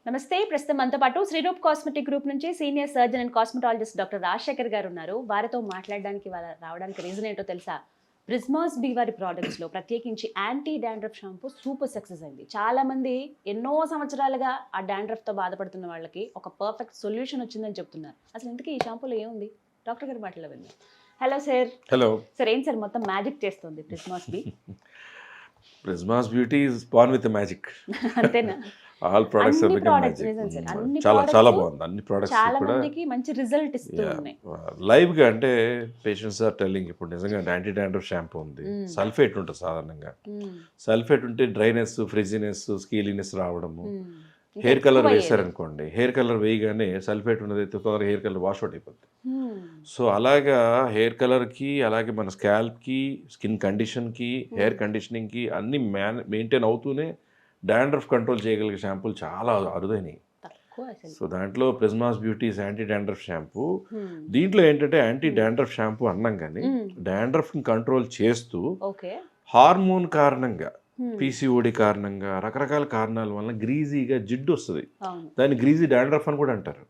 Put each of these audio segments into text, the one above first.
నమస్తే. ప్రస్తుతం మనతో పాటు శ్రీరూప్ కాస్మెటిక్ గ్రూప్ నుంచి senior surgeon and cosmetologist doctor Rajasekhar గారు ఉన్నారు. వారితో మాట్లాడడానికి రావడానికి రీజన్ ఏంటో తెలుసా? ప్రిజ్మాస్ బి వారి ప్రోడక్ట్స్లో ప్రత్యేకించి anti dandruff shampoo super success అయింది. చాలామంది ఎన్నో సంవత్సరాలుగా ఆ డాండ్రఫ్తో బాధపడుతున్న వాళ్ళకి ఒక పర్ఫెక్ట్ సొల్యూషన్ వచ్చిందని చెప్తున్నారు. అసలు ఇంతకీ ఈ షాంపూలో ఏముంది? డాక్టర్ గారి మాటలో విందాం. Hello sir. Hello sir. ఏం సార్ మొత్తం మ్యాజిక్ చేస్తుంది ప్రిజ్మాస్ బి? Prismas beauty is born with magic. అంతేనా? ఆల్ ప్రొడక్ట్స్ అన్ని బికమ్ products మ్యాజిక్. నిజం సార్. అన్ని చాలా చాలా products బాగుంది. అన్ని ప్రొడక్ట్స్ చాలా కూడా మందికి మంచి రిజల్ట్ ఇస్తున్నాయి. లైవ్ గా అంటే పేషెంట్స్ ఆర్ టెల్లింగ్ ఇప్పుడు నిజంగా యాంటీ డాండ్రఫ్ షాంపూ ఉంది. సల్ఫేట్ ఉంటుంది సాధారణంగా. సల్ఫేట్ ఉంటే డ్రైనెస్, ఫ్రిజినెస్, స్కీలీనెస్ రావడము. హెయిర్ కలర్ వేసారనుకోండి, హెయిర్ కలర్ వేయగానే సల్ఫేట్ ఉన్నదైతే తొందరగా హెయిర్ కలర్ వాష్ అవుట్ అయిపోతుంది. సో అలాగా హెయిర్ కలర్కి, అలాగే మన స్కాల్ప్కి, స్కిన్ కండిషన్కి, హెయిర్ కండిషనింగ్కి అన్ని మెయింటైన్ అవుతూనే డాండ్రఫ్ కంట్రోల్ చేయగలిగే షాంపూలు చాలా అరుదైనవి. సో దాంట్లో ప్రిజ్మాస్ బ్యూటీస్ యాంటీ డాండ్రఫ్ షాంపూ. దీంట్లో ఏంటంటే యాంటీ డాండ్రఫ్ షాంపూ అన్నాం కానీ డాండ్రఫ్ని కంట్రోల్ చేస్తూ హార్మోన్ కారణంగా, పీసీఓడి కారణంగా, రకరకాల కారణాల వల్ల గ్రీజీగా జిడ్డు వస్తుంది. దాన్ని గ్రీజీ డాండ్రఫ్ అని కూడా అంటారు.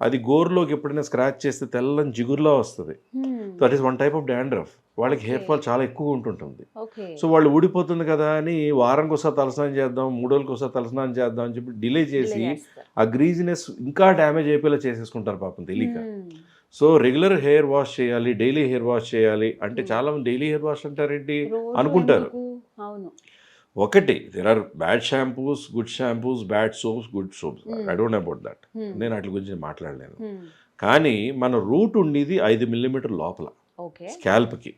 అది గోరులోకి ఎప్పుడైనా స్క్రాచ్ చేస్తే తెల్లని జిగురులా వస్తుంది. That is one type of dandruff. వాళ్ళకి హెయిర్ ఫాల్ చాలా ఎక్కువ ఉంటుంటుంది. సో వాళ్ళు ఊడిపోతుంది కదా అని వారానికి ఒకసారి తలస్నానం చేద్దాం, 3 రోజులకి ఒకసారి తలస్నానం చేద్దాం అని చెప్పి డిలే చేసి ఆ గ్రీజినెస్ ఇంకా డ్యామేజ్ అయిపోయేలా చేసేసుకుంటారు పాపం తెలియక. సో రెగ్యులర్ హెయిర్ వాష్ చేయాలి, డైలీ హెయిర్ వాష్ చేయాలి అంటే చాలా మంది డైలీ హెయిర్ వాష్ అంటారేంటి అనుకుంటారు. ఒకటి, there are bad shampoos, good shampoos, bad soaps, good soaps. I don't know about that. నేను వాటి గురించి మాట్లాడలేను. కానీ మన రూట్ ఉండేది 5 మిల్లీమీటర్ లోపల స్కాల్ప్కి.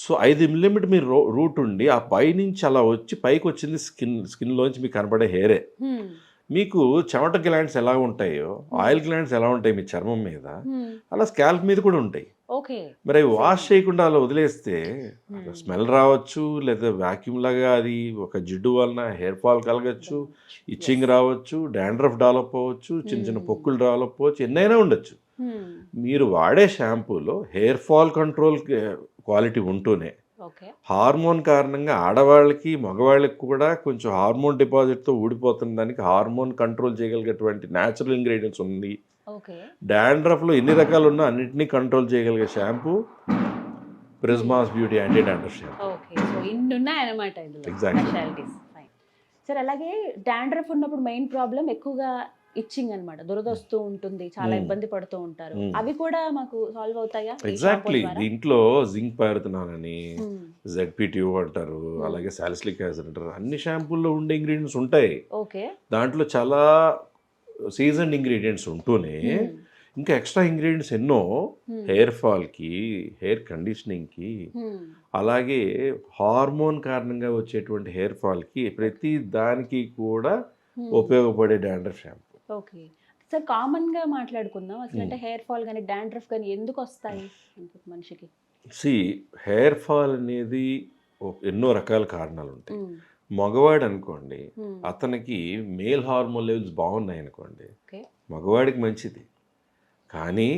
సో 5 మిల్లీమీటర్ మీరు రూట్ ఉండి ఆ పై నుంచి అలా వచ్చి పైకి వచ్చింది స్కిన్లోంచి మీకు కనపడే హెయిరే. మీకు చెమట గ్లాండ్స్ ఎలా ఉంటాయో, ఆయిల్ గ్లాండ్స్ ఎలా ఉంటాయి మీ చర్మం మీద, అలా స్కాల్ప్ మీద కూడా ఉంటాయి. మరి అవి వాష్ చేయకుండా అలా వదిలేస్తే స్మెల్ రావచ్చు, లేదా వ్యాక్యూమ్ లాగా అది ఒక జిడ్డు వలన హెయిర్ ఫాల్ కలగచ్చు, ఇచ్చింగ్ రావచ్చు, డాండ్రఫ్ డెవలప్ అవ్వచ్చు, చిన్న చిన్న పొక్కులు డెవలప్ అవ్వచ్చు, ఎన్నైనా ఉండొచ్చు. మీరు వాడే షాంపూలో హెయిర్ ఫాల్ కంట్రోల్ క్వాలిటీ ఉంటూనే హార్మోన్ కారణంగా ఆడవాళ్ళకి, మగవాళ్ళకి కూడా కొంచెం హార్మోన్ డిపాజిట్తో ఊడిపోతున్న దానికి హార్మోన్ కంట్రోల్ చేయగలిగేటువంటి న్యాచురల్ ఇంగ్రీడియంట్స్ ఉంది. డాండ్రఫ్లో ఎన్ని రకాలు ఉన్నా అన్నింటినీ కంట్రోల్ చేయగలిగే shampoo ప్రిజ్మాస్ beauty anti dandruff shampoo. Exactly. Sir అలాగే డాండ్రఫ్ ఉన్నప్పుడు మెయిన్ ప్రాబ్లం ఎక్కువగా ఇచ్చింగ్ అన్నమాట. దురదొస్తూ ఉంటుంది, చాలా ఇబ్బంది పడుతూ ఉంటారు. అవి కూడా మాకు సాల్వ్ అవుతాయా? ఎగ్జాక్ట్లీ. దీంట్లో జింక్ పైరుతున్నానని, ZPTO అంటారు, అలాగే సాలిసిలిక్ యాసిడ్ అంటారు. అన్ని షాంపూల్లో ఉండే ఇంగ్రీడియంట్స్ ఉంటాయి. దాంట్లో చాలా సీజన్డ్ ఇంగ్రీడియంట్స్ ఉంటూనే ఇంకా ఎక్స్ట్రా ఇంగ్రీడియంట్స్ ఎన్నో హెయిర్ ఫాల్కి, హెయిర్ కండిషనింగ్కి, అలాగే హార్మోన్ కారణంగా వచ్చేటువంటి హెయిర్ ఫాల్కి, ప్రతి దానికి కూడా ఉపయోగపడే డాండ్రఫ్ షాంపూ. ఓకే సార్, కామన్గా మాట్లాడుకుందాం. అసలు అంటే హెయిర్ ఫాల్ కానీ డాండ్రఫ్ కానీ ఎందుకు వస్తాయి మనిషికి? హెయిర్ ఫాల్ అనేది ఎన్నో రకాల కారణాలు ఉంటాయి. మగవాడు అనుకోండి, అతనికి మేల్ హార్మోన్ లెవెల్స్ బాగున్నాయి అనుకోండి, మగవాడికి మంచిది. కానీ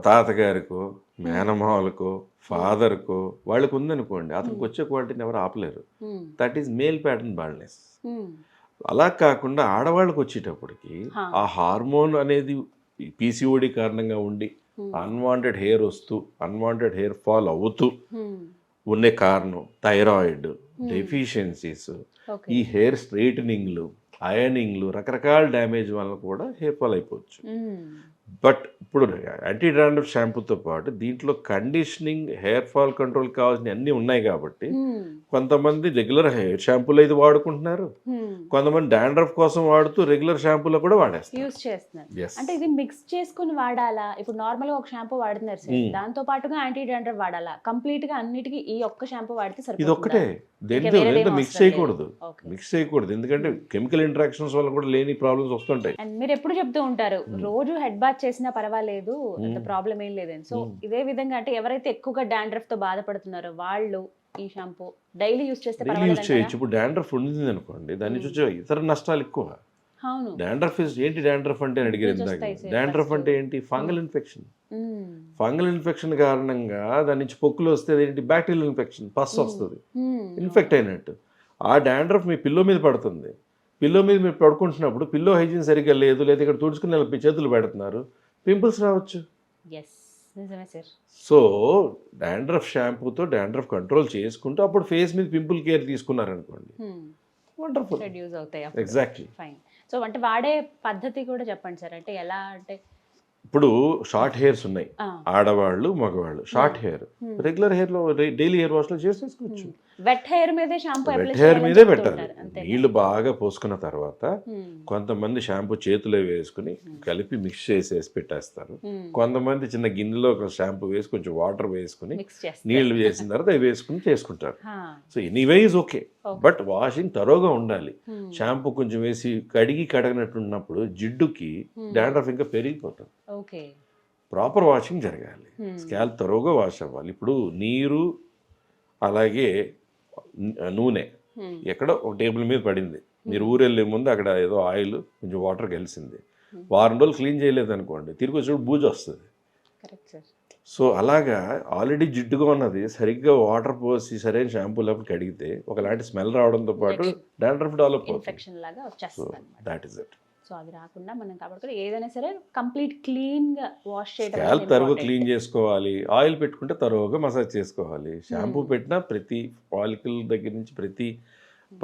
తాతగారికో, మేనమావలకో, ఫాదర్కో వాళ్ళకు ఉందనుకోండి, అతనికి వచ్చే క్వాలిటీని ఎవరు ఆపలేరు. That is male pattern baldness. అలా కాకుండా ఆడవాళ్ళకి వచ్చేటప్పటికి ఆ హార్మోన్ అనేది పీసీఓడి కారణంగా ఉండి అన్వాంటెడ్ హెయిర్ వస్తూ, అన్వాంటెడ్ హెయిర్ ఫాల్ అవుతూ ఉండే కారణం థైరాయిడ్ డెఫిషియన్సీస్, ఈ హెయిర్ స్ట్రైటనింగ్లు, అయనింగ్లు, రకరకాల డ్యామేజ్ వల్ల కూడా హెయిర్ ఫాల్ అయిపోవచ్చు. బట్ ఇప్పుడు యాంటీ డాండ్రఫ్ షాంపూతో పాటు దీంట్లో కండిషనింగ్, హెయిర్ ఫాల్ కంట్రోల్ కావాల్సిన అన్నీ ఉన్నాయి కాబట్టి కొంతమంది రెగ్యులర్ హెయిర్ షాంపూలు అయితే వాడుకుంటున్నారు, కొంతమంది డాండ్రఫ్ కోసం వాడుతూ రెగ్యులర్ షాంపూలో కూడా యూస్ చేస్తున్నారు. అంటే ఇది మిక్స్ చేసుకుని వాడాలా? ఇప్పుడు నార్మల్ గా ఒక షాంపూ వాడుతున్నారు సార్, దాంతో పాటుగా యాంటీ డాండ్రఫ్ వాడాలా? కంప్లీట్ గా అన్నిటికీ ఈ ఒక్క షాంపూ వాడితే సరిపోతుందా? ఇది ఒక్కటే, దేంతో మిక్స్ చేయకూడదు. ఎందుకంటే కెమికల్ ఇంటరాక్షన్స్ వల్ల కూడా లేని ప్రాబ్లమ్స్ వస్తుంటాయి. అండ్ మీరు ఎప్పుడు చెప్తూ ఉంటారు, రోజు హెడ్ బాత్ చేసినా పర్వాలేదు, అంత ప్రాబ్లం ఏం లేదని. సో ఇదే విధంగా అంటే ఎవరైతే ఎక్కువగా డాండ్రఫ్ తో బాధపడుతున్నారో వాళ్ళు ఈ షాంపూ డైలీ యూస్ చేస్తే చేయొచ్చు. ఇప్పుడు డాండ్రఫ్ ఉంది అనుకోండి, దాన్ని చూసే ఇతర నష్టాలు ఎక్కువ. డాండ్రఫ్ ఏంటి డాండ్రఫ్ అంటే అని అడిగారు ఇందాక. డాండ్రఫ్ అంటే ఏంటి? Fungal infection. ఫంగల్ ఇన్ఫెక్షన్ కారణంగా దాని నుంచి పొక్కులు వస్తే ఏంటి? బ్యాక్టీరియల్ ఇన్ఫెక్షన్, పస్ వస్తుంది, ఇన్ఫెక్ట్ అయినట్టు. ఆ డాండ్రఫ్ మీ పిల్లో మీద పడుతుంది. పిల్లో మీద మీరు పడుకుంటున్నప్పుడు పిల్లో హైజీన్ సరిగ్గా లేదు, లేదా ఇక్కడ తుడుచుకుని ఇలా చేతులు పెడుతున్నారు, పింపుల్స్ రావచ్చు. ఎస్, నిజమే సార్. సో డాండ్రఫ్ షాంపూతో డాండ్రఫ్ కంట్రోల్ చేసుకుంటూ అప్పుడు ఫేస్ మీద పింపుల్ కేర్ తీసుకున్నారనుకోండి, వండర్ఫుల్, రెడ్యూస్ అవుతాయి. ఎగ్జాక్ట్లీ. ఫైన్. సో అంటే వాడే పద్ధతి కూడా చెప్పండి సార్. అంటే ఎలా అంటే ఇప్పుడు షార్ట్ హెయిర్స్ ఉన్నాయి, ఆడవాళ్ళు మగవాళ్ళు. షార్ట్ హెయిర్ రెగ్యులర్ హెయిర్లో డైలీ హెయిర్ వాష్లో చేసేసుకోవచ్చు. వెట్ హెయిర్ మీదే షాంపూ వెట్ హెయిర్ మీదే పెట్టాలి. నీళ్లు బాగా పోసుకున్న తర్వాత కొంతమంది షాంపూ చేతిలో వేసుకుని కలిపి మిక్స్ చేసేసి పెట్టేస్తారు. కొంతమంది చిన్న గిన్నెలో ఒక షాంపూ వేసి కొంచెం వాటర్ వేసుకుని నీళ్లు చేసిన తర్వాత అవి వేసుకుని చేసుకుంటారు. So anyway is okay, but washing తరోగా ఉండాలి. షాంపూ కొంచెం వేసి కడిగినట్టు ఉన్నప్పుడు జిడ్డుకి డాండ్రఫ్ ఇంకా పెరిగిపోతుంది. ప్రాపర్ వాషింగ్ జరగాలి, స్కాల్ప్ తరోగా వాష్ అవ్వాలి. ఇప్పుడు నీరు అలాగే నూనె ఎక్కడో ఒక టేబుల్ మీద పడింది, మీరు ఊరు వెళ్ళే ముందు అక్కడ ఏదో ఆయిల్ కొంచెం వాటర్ కలిసింది, వారం రోజులు క్లీన్ చేయలేదు అనుకోండి, తిరిగి వచ్చేప్పుడు బూజు వస్తుంది. సో అలాగా ఆల్రెడీ జిడ్డుగా ఉన్నది సరిగ్గా వాటర్ పోసి సరైన షాంపూ లేకపోతే కడిగితే ఒకలాంటి స్మెల్ రావడంతో పాటు డాండ్రఫ్ డెవలప్ అవుతుంది. That is it. సో అది రాకుండా మనం కాబట్టి ఏదైనా సరే కంప్లీట్ క్లీన్గా వాష్ చేయడం, స్కాల్ప్ తరువుగా క్లీన్ చేసుకోవాలి. ఆయిల్ పెట్టుకుంటే తరువుగా మసాజ్ చేసుకోవాలి. షాంపూ పెట్టినా ప్రతి ఫాలికల్ దగ్గర నుంచి ప్రతి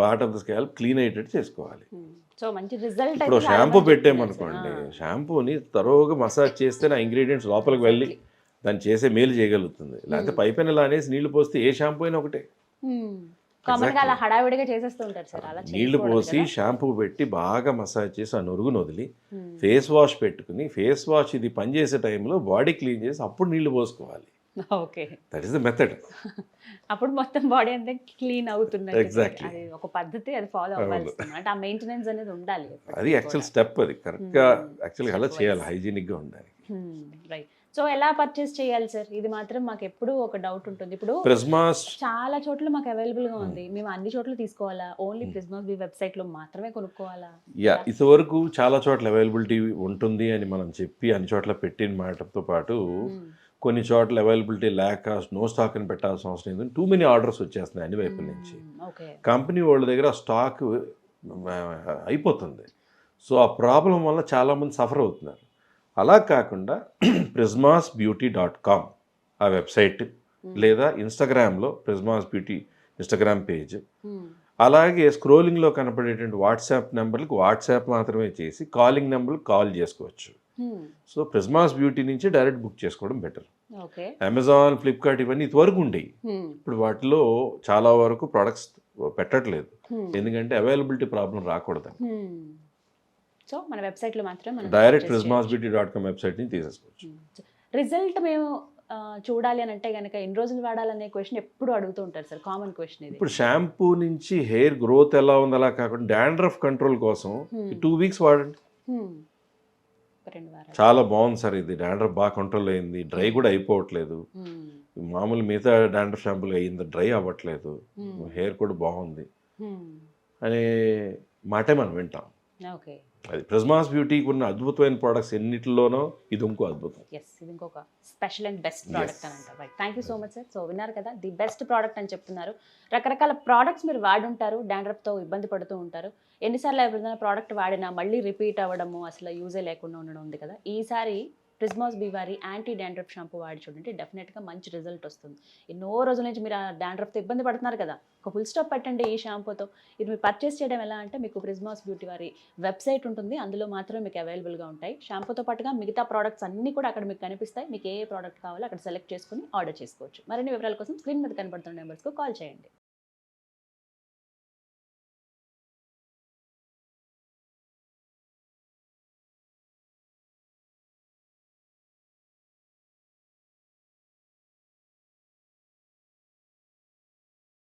part of the scalp clean అయ్యేటట్టు చేసుకోవాలి. సో మంచి రిజల్ట్. ఇప్పుడు షాంపూ పెట్టామనుకోండి, షాంపూని తరువుగా మసాజ్ చేస్తే నా ఇంగ్రీడియంట్స్ లోపలికి వెళ్ళి దాన్ని చేసే మేలు చేయగలుగుతుంది. లేకపోతే పైపైన ఇలా అనేసి నీళ్లు పోస్తే ఏ షాంపూ అయినా ఒకటే. అలా హడావిడిగా చేసేస్తూ ఉంటారు సార్. అలా నీళ్లు పోసి షాంపూ పెట్టి బాగా మసాజ్ చేసి ఆ నురుగును వదిలి ఫేస్ వాష్ పెట్టుకుని, ఫేస్ వాష్ ఇది పనిచేసే టైంలో బాడీ క్లీన్ చేసి అప్పుడు నీళ్లు పోసుకోవాలి. Okay, that is the method. అప్పుడు మొత్తం బాడీ అంతా క్లీన్ అవుతుంది. ఎగ్జాక్ట్లీ, అది ఒక పద్ధతి, అది ఫాలో అవ్వాలి. అంటే ఆ మెయింటెనెన్స్ అనేది ఉండాలి. అది యాక్చువల్ స్టెప్, అది కరెక్ట్గా యాక్చువల్గా అలా చేయాలి, హైజీనిక్గా ఉండాలి. రైట్. సో ఎలా పర్చేస్ చేయాలి సార్? ఇది మాత్రం మాకు ఎప్పుడు ఒక డౌట్ ఉంటుంది. ఇప్పుడు ప్రిజ్మాస్ చాలా చోట్ల మాకు అవైలబుల్గా ఉంది, మేము అన్ని చోట్ల తీసుకోవాలా? ఓన్లీ ప్రిజ్మాస్ బీ వెబ్సైట్లో మాత్రమే కొనుక్కోవాలా? ఇంతవరకు చాలా చోట్ల అవైలబిలిటీ ఉంటుంది అని మనం చెప్పి అన్ని చోట్ల పెట్టిన మాటతో పాటు కొన్ని చోట్ల అవైలబిలిటీ లేక నో స్టాక్ అని పెట్టాల్సిన అవసరం లేదు. టూ మెనీ ఆర్డర్స్ వచ్చేస్తున్నాయి అన్ని వైపుల నుంచి. కంపెనీ వాళ్ళ దగ్గర స్టాక్ అయిపోతుంది. సో ఆ ప్రాబ్లం వల్ల చాలామంది సఫర్ అవుతున్నారు. అలా కాకుండా prismasbeauty.com ఆ వెబ్సైట్, లేదా ఇన్స్టాగ్రామ్లో ప్రిజ్మాస్ బ్యూటీ ఇన్స్టాగ్రామ్ పేజ్, అలాగే స్క్రోలింగ్లో కనపడేటువంటి వాట్సాప్ నెంబర్లకు వాట్సాప్ మాత్రమే చేసి కాలింగ్ నెంబర్కి కాల్ చేసుకోవచ్చు. సో ప్రిజ్మాస్ బ్యూటీ నుంచి డైరెక్ట్ బుక్ చేసుకోవడం బెటర్. అమెజాన్, ఫ్లిప్కార్ట్ ఇవన్నీ ఇదివరకు ఉండేవి, ఇప్పుడు వాటిలో చాలా వరకు ప్రొడక్ట్స్ పెట్టట్లేదు, ఎందుకంటే అవైలబిలిటీ ప్రాబ్లం రాకూడదని. సో మన వెబ్సైట్లో మాత్రం డైరెక్ట్ prismasbeauty.com వెబ్సైట్ నుంచి తీసేసుకోవచ్చు. రిజల్ట్ మేము చూడాలి అని అంటే కనుక ఎన్ని రోజులు వాడాలనే క్వశ్చన్ ఎప్పుడు అడుగుతూ ఉంటారు సార్, కామన్ క్వశ్చన్ ఇది. ఇప్పుడు షాంపూ నుంచి హెయిర్ గ్రోత్ ఎలా ఉంది అలా కాకుండా డాండ్రఫ్ కంట్రోల్ కోసం 2 weeks వాడండి, చాలా బాగుంది సార్. ఇది డాండ్రఫ్ బాగా కంట్రోల్ అయింది, డ్రై కూడా అయిపోవట్లేదు. మామూలు మిగతా డాండ్రఫ్ షాంపూలు అయ్యింది, డ్రై అవ్వట్లేదు, హెయిర్ కూడా బాగుంది అనే మాటే మనం వింటాం. ఓకే, అది ప్రిజ్మాస్ బ్యూటీకి ఉన్న అద్భుతమైన ప్రోడక్ట్స్ ఎన్నిటిలోనో ఇది ఇంకో అద్భుతం. ఇది ఇంకొక స్పెషల్ అండ్ బెస్ట్ ప్రోడక్ట్ అని అంటారు. Right, thank you so much sir. So విన్నారు కదా, ది బెస్ట్ ప్రోడక్ట్ అని చెప్తున్నారు. రకరకాల ప్రోడక్ట్స్ మీరు వాడుంటారు, డాండ్రఫ్తో ఇబ్బంది పడుతూ ఉంటారు. ఎన్నిసార్లు ఎవరైనా ప్రోడక్ట్ వాడినా మళ్ళీ రిపీట్ అవ్వడము, అసలు యూజే లేకుండా ఉండడం ఉంది కదా. ఈసారి ప్రిజ్మాస్ బీ వారి యాంటీ డాండ్రఫ్ షాంపూ వాడి చూడండి, డెఫినెట్గా మంచి రిజల్ట్ వస్తుంది. ఎన్నో రోజుల నుంచి మీరు ఆ డాండ్రఫ్తో ఇబ్బంది పడుతున్నారు కదా, ఒక ఫుల్ స్టాప్ పెట్టండి ఈ షాంపూతో. ఇది మీరు పర్చేస్ చేయడం ఎలా అంటే, మీకు ప్రిజ్మాస్ బ్యూటీ వారి వెబ్సైట్ ఉంటుంది, అందులో మాత్రమే మీకు అవైలబుల్గా ఉంటాయి. షాంపూతో పాటుగా మిగతా ప్రోడక్ట్స్ అన్నీ కూడా అక్కడ మీకు కనిపిస్తాయి. మీకు ఏ ప్రోడక్ట్ కావాలో అక్కడ సెలెక్ట్ చేసుకుని ఆర్డర్ చేసుకోవచ్చు. మరిన్ని వివరాల కోసం స్క్రీన్ మీద కనబడుతున్న నెంబర్స్కు కాల్ చేయండి.